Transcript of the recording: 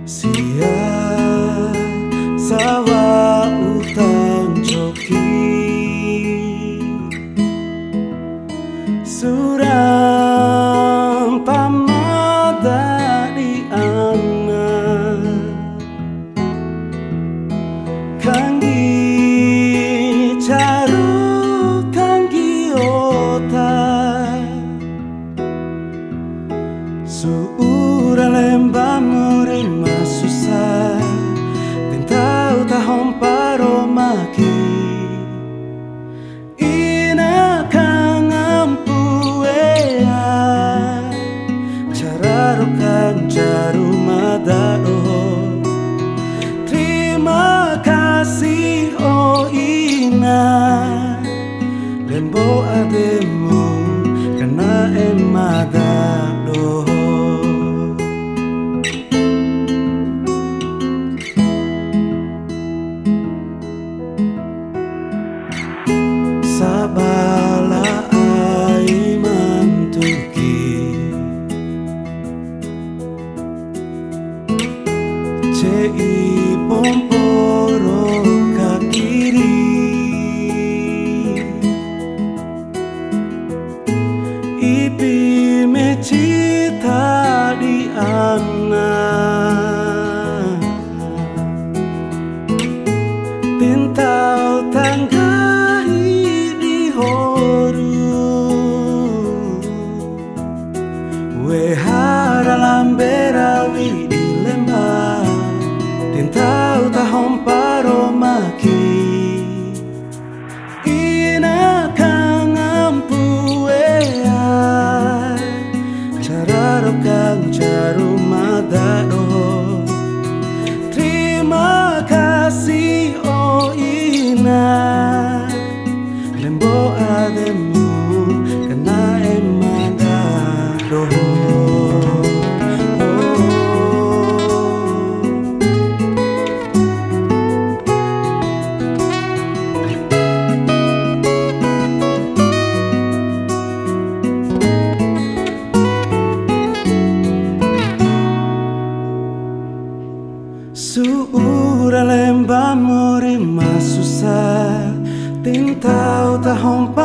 Sia sawa utang joki surang pamada di ana kanggi caru kanggi ota suura lembah murima susah tentau tahong paro maki ina kang ampuea cara rokan jaru madaro. Terima kasih oh ina lembo ademu kena emadado. Sabala ai mantuki cei pomporo kakiri ipi mecita di ana tintau tangga wehara lamberawi di lembah tintau tahong paro maki ina kang ampuea cara rokang caru madado. Terima kasih oh ina lembo ademu kena emadado. Suura lembah murima susah tintau tahong